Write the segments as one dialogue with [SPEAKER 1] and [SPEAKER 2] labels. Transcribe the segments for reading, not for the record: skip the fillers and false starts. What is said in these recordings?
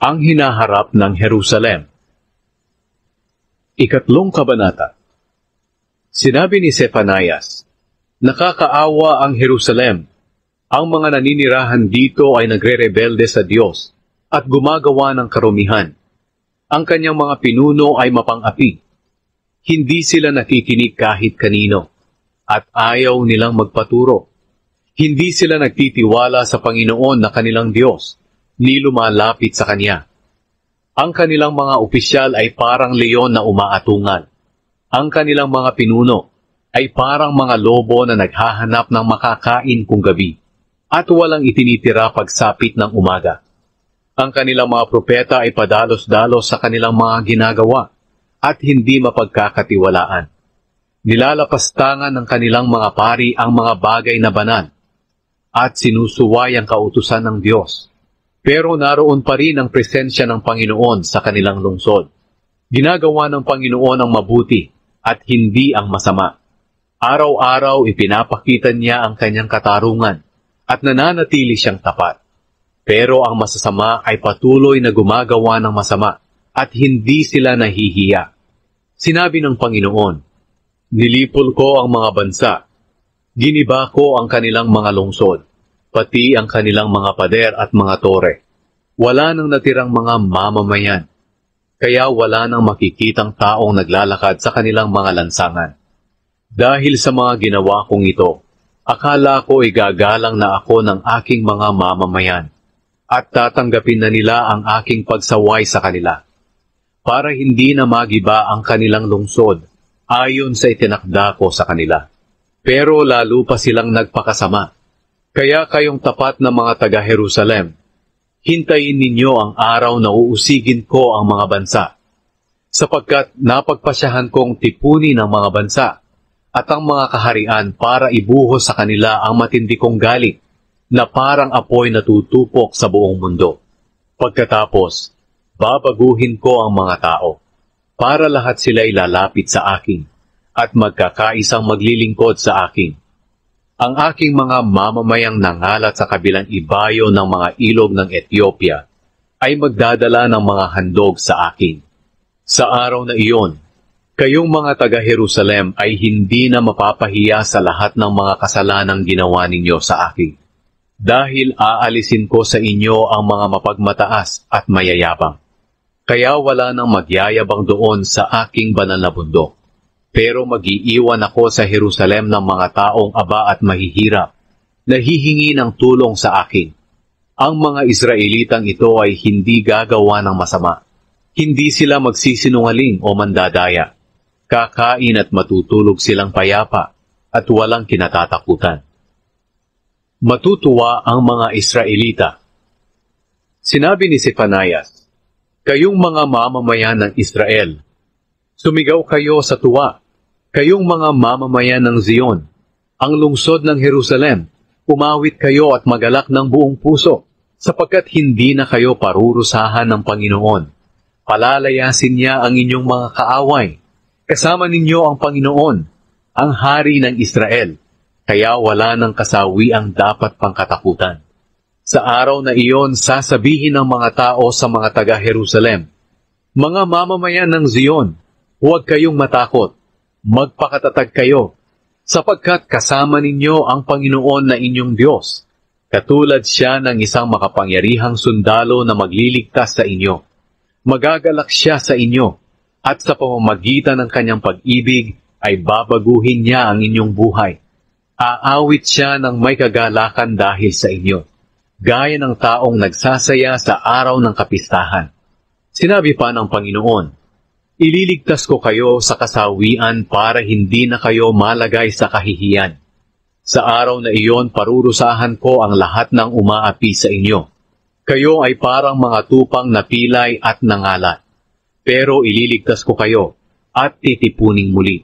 [SPEAKER 1] Ang hinaharap ng Jerusalem. Ikatlong kabanata. Sinabi ni Zephanias, nakakaawa ang Jerusalem. Ang mga naninirahan dito ay nagre-rebelde sa Diyos at gumagawa ng karumihan. Ang kanyang mga pinuno ay mapang-api. Hindi sila nakikinig kahit kanino at ayaw nilang magpaturo. Hindi sila nagtitiwala sa Panginoon na kanilang Diyos, ni lumalapit sa Kanya. Ang kanilang mga opisyal ay parang leon na umaatungal. Ang kanilang mga pinuno ay parang mga lobo na naghahanap ng makakain kung gabi at walang itinitira pagsapit ng umaga. Ang kanilang mga propeta ay padalos-dalos sa kanilang mga ginagawa at hindi mapagkakatiwalaan. Nilalapastangan ng kanilang mga pari ang mga bagay na banal at sinusuway ang kautusan ng Diyos. Pero naroon pa rin ang presensya ng Panginoon sa kanilang lungsod. Ginagawa ng Panginoon ang mabuti at hindi ang masama. Araw-araw ipinapakita niya ang kanyang katarungan at nananatili siyang tapat. Pero ang masasama ay patuloy na gumagawa ng masama at hindi sila nahihiya. Sinabi ng Panginoon, nilipol ko ang mga bansa, giniba ko ang kanilang mga lungsod, pati ang kanilang mga pader at mga tore. Wala nang natirang mga mamamayan, kaya wala nang makikitang taong naglalakad sa kanilang mga lansangan. Dahil sa mga ginawa kong ito, akala ko igagalang na ako ng aking mga mamamayan, at tatanggapin na nila ang aking pagsaway sa kanila, para hindi na magiba ang kanilang lungsod ayon sa itinakda ko sa kanila. Pero lalo pa silang nagpakasama. Kaya kayong tapat na mga taga-Jerusalem, hintayin ninyo ang araw na uusigin ko ang mga bansa, sapagkat napagpasyahan kong tipunin ang mga bansa at ang mga kaharian para ibuhos sa kanila ang matindi kong galit na parang apoy na tutupok sa buong mundo. Pagkatapos, babaguhin ko ang mga tao para lahat sila'y lalapit sa akin at magkakaisang maglilingkod sa akin. Ang aking mga mamamayang nangalat sa kabilang ibayo ng mga ilog ng Ethiopia ay magdadala ng mga handog sa akin. Sa araw na iyon, kayong mga taga-Jerusalem ay hindi na mapapahiya sa lahat ng mga kasalanang ginawa ninyo sa akin. Dahil aalisin ko sa inyo ang mga mapagmataas at mayayabang. Kaya wala nang magyayabang doon sa aking banal na bundok. Pero mag-iiwan ako sa Jerusalem ng mga taong aba at mahihirap, na hihingi ng tulong sa akin. Ang mga Israelitang ito ay hindi gagawa ng masama. Hindi sila magsisinungaling o mandadaya. Kakain at matutulog silang payapa at walang kinatatakutan. Matutuwa ang mga Israelita. Sinabi ni Zephanias, kayong mga mamamayan ng Israel, sumigaw kayo sa tuwa. Kayong mga mamamayan ng Zion, ang lungsod ng Jerusalem, umawit kayo at magalak ng buong puso, sapagkat hindi na kayo parurusahan ng Panginoon. Palalayasin niya ang inyong mga kaaway. Kasama ninyo ang Panginoon, ang Hari ng Israel, kaya wala ng kasawiang dapat pang katakutan. Sa araw na iyon, sasabihin ng mga tao sa mga taga-Jerusalem, mga mamamayan ng Zion, huwag kayong matakot. Magpakatatag kayo, sapagkat kasama ninyo ang Panginoon na inyong Diyos, katulad siya ng isang makapangyarihang sundalo na magliligtas sa inyo. Magagalak siya sa inyo, at sa pamamagitan ng kanyang pag-ibig ay babaguhin niya ang inyong buhay. Aawit siya ng may kagalakan dahil sa inyo, gaya ng taong nagsasaya sa araw ng kapistahan. Sinabi pa ng Panginoon, ililigtas ko kayo sa kasawian para hindi na kayo malagay sa kahihiyan. Sa araw na iyon, parurusahan ko ang lahat ng umaapi sa inyo. Kayo ay parang mga tupang napilay at nangalat. Pero ililigtas ko kayo at titipuning muli.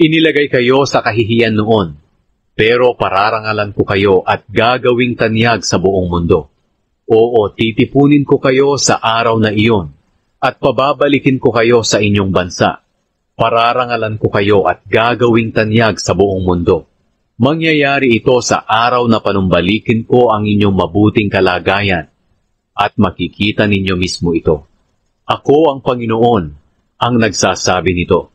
[SPEAKER 1] Inilagay kayo sa kahihiyan noon. Pero pararangalan ko kayo at gagawing tanyag sa buong mundo. Oo, titipunin ko kayo sa araw na iyon. At pababalikin ko kayo sa inyong bansa. Pararangalan ko kayo at gagawing tanyag sa buong mundo. Mangyayari ito sa araw na panumbalikin ko ang inyong mabuting kalagayan. at makikita ninyo mismo ito. Ako ang Panginoon ang nagsasabi nito.